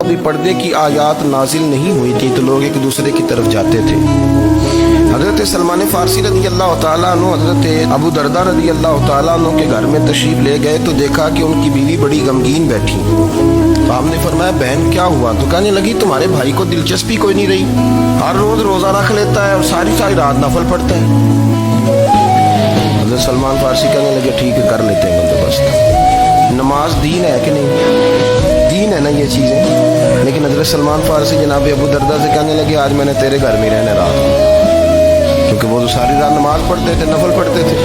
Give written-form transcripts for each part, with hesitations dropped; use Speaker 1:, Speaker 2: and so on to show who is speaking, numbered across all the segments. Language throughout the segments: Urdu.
Speaker 1: بھی پردے کی آیات نازل نہیں ہوئی تھی تو لوگ ایک دوسرے کی طرف جاتے تھے۔ حضرت سلمان فارسی رضی اللہ تعالیٰ عنہ حضرت ابو درداء رضی اللہ تعالیٰ عنہ کے گھر میں تشریف لے گئے تو دیکھا کہ ان کی بیوی بڑی غمگین بیٹھی۔ تو آپ نے فرمایا بہن کیا ہوا؟ تو کہنے لگی تمہارے بھائی کو دلچسپی کوئی نہیں رہی، ہر روز روزہ رکھ لیتا ہے اور ساری رات نفل پڑھتا ہے۔ حضرت سلمان فارسی کہنے لگے ٹھیک ہے کر لیتے ہیں بندوبست۔ نماز دین ہے کہ نہیں؟ دین ہے نا یہ چیزیں۔ لیکن حضرت سلمان فارسی جناب ابو درداء سے کہنے لگے آج میں نے تیرے گھر میں رہنا رات کو، کیونکہ وہ تو ساری رات نماز پڑھتے تھے، نفل پڑھتے تھے۔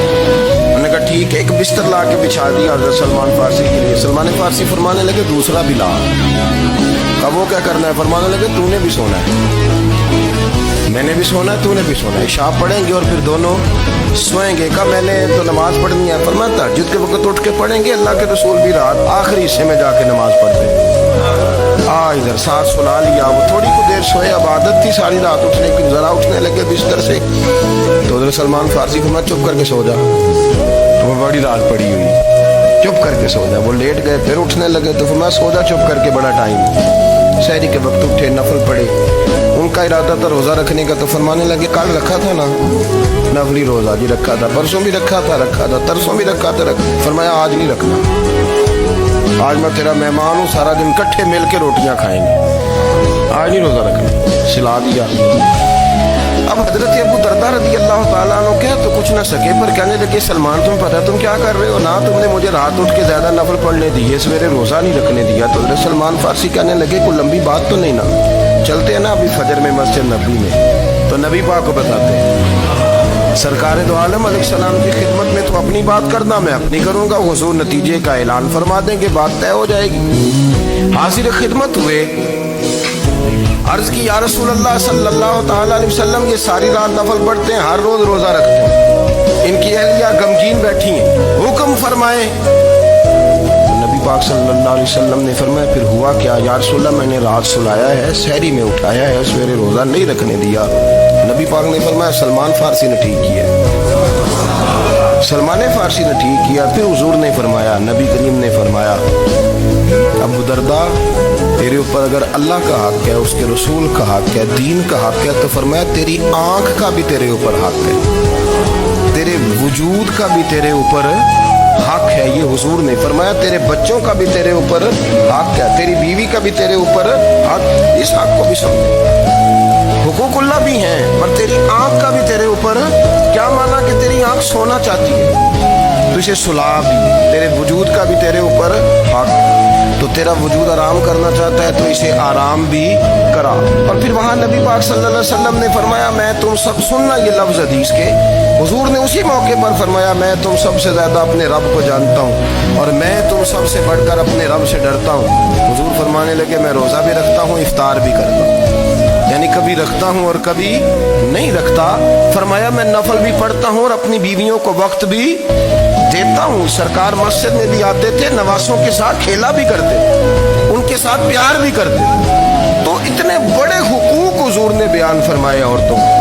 Speaker 1: انہوں نے کہا ٹھیک ہے، ایک بستر لا کے بچھا دیا حضرت سلمان فارسی کے لیے۔ سلمان فارسی فرمانے لگے دوسرا بھی لا۔ اب وہ کیا کرنا ہے؟ فرمانے لگے تو نے بھی سونا ہے، میں نے بھی سونا ہے، تو نے بھی سونا ہے، عشاء پڑھیں گے اور پھر دونوں سوئیں گے۔ کہا میں نے تو نماز پڑھنی ہے۔ فرمایا تہجد کے وقت اٹھ کے پڑھیں گے، اللہ کے رسول بھی رات آخری حصے میں جا کے نماز پڑھتے ہیں۔ ادھر ساتھ سنا لیا، وہ تھوڑی کو دیر سوئے، اب عادت تھی ساری رات اٹھنے کی، ذرا اٹھنے لگے بستر سے تو حضرت سلمان فارسی فرمایا چپ کر کے سو جا، وہ بڑی رات پڑی ہوئی، چپ کر کے سو جا۔ وہ لیٹ گئے، پھر اٹھنے لگے تو فرمایا سو جا چپ کر کے، بڑا ٹائم۔ سحری کے وقت اٹھے، نفل پڑھے۔ ان کا ارادہ تھا روزہ رکھنے کا، تو فرمانے لگے کل رکھا تھا نا نفلی روزہ، جی رکھا تھا، پرسوں بھی رکھا تھا، ترسوں بھی رکھا تھا۔ فرمایا آج نہیں رکھنا، آج میں تیرا مہمان ہوں، سارا دن کٹھے مل کے روٹیاں کھائیں گے، آج نہیں روزہ رکھنا، سلا دیا۔ اب حضرت ابو درداء رضی اللہ تعالیٰ عنہ کہہ تو کچھ نہ سکے، پر کہنے لگے سلمان تم پتہ تم کیا کر رہے ہو؟ نہ تم نے مجھے رات اٹھ کے زیادہ نفل پڑھنے دیے، سویرے روزہ نہیں رکھنے دیا۔ تو حضرت سلمان فارسی کہنے لگے کوئی لمبی بات تو نہیں نا، چلتے ہیں نا ابھی فجر میں مسجد نبی میں، تو نبی پاک کو بتاتے ہیں سرکار دو عالم علیہ السلام کی خدمت میں تو اپنی بات کرنا، میں اپنی کروں گا، حضور نتیجے کا اعلان فرما دیں گے، بات طے ہو جائے گی۔ حاضر خدمت ہوئے، عرض کی یا رسول اللہ صلی اللہ تعالیٰ علیہ وسلم یہ ساری رات نفل پڑھتے ہیں، ہر روز روزہ رکھتے ہیں، ان کی اہلیہ غمگین بیٹھی ہیں، حکم فرمائیں۔ نبی پاک صلی اللہ علیہ وسلم نے فرمایا پھر ہوا کیا؟ یا رسول اللہ میں نے رات سلایا ہے، سحری میں اٹھایا ہے، سویرے روزہ نہیں رکھنے دیا۔ نبی پاک نے فرمایا سلمان فارسی نے ٹھیک کیا، سلمان فارسی نے ٹھیک کیا۔ پھر حضور نے فرمایا، نبی کریم نے فرمایا ابو درداء تیرے اوپر اگر اللہ کا حق ہے، اس کے رسول کا حق ہے، دین کا حق ہے، تو فرمایا تیری آنکھ کا بھی تیرے اوپر حق ہے، تیرے وجود کا بھی تیرے اوپر حق ہے۔ یہ حضور نے فرمایا تیرے بچوں کا بھی تیرے اوپر حق ہے، تیری بیوی کا بھی تیرے اوپر حق، اس حق کو بھی سمجھے۔ حقوق اللہ بھی ہیں، پر تیری آنکھ کا بھی تیرے اوپر کیا مانا کہ تیری آنکھ سونا چاہتی ہے تو اسے سلا بھی، تیرے وجود کا بھی تیرے اوپر حق، تو تیرا وجود آرام کرنا چاہتا ہے تو اسے آرام بھی کرا۔ اور پھر وہاں نبی پاک صلی اللہ علیہ وسلم نے فرمایا میں تم سب سننا یہ لفظ حدیث کے، حضور نے اسی موقع پر فرمایا میں تم سب سے زیادہ اپنے رب کو جانتا ہوں اور میں تم سب سے بڑھ کر اپنے رب سے ڈرتا ہوں۔ حضور فرمانے لگے میں روزہ بھی رکھتا ہوں، افطار بھی کرتا ہوں، یعنی کبھی رکھتا ہوں اور کبھی نہیں رکھتا۔ فرمایا میں نفل بھی پڑھتا ہوں اور اپنی بیویوں کو وقت بھی دیتا ہوں۔ سرکار مسجد میں بھی آتے تھے، نواسوں کے ساتھ کھیلا بھی کرتے، ان کے ساتھ پیار بھی کرتے، تو اتنے بڑے حقوق حضور نے بیان فرمائے عورتوں کو۔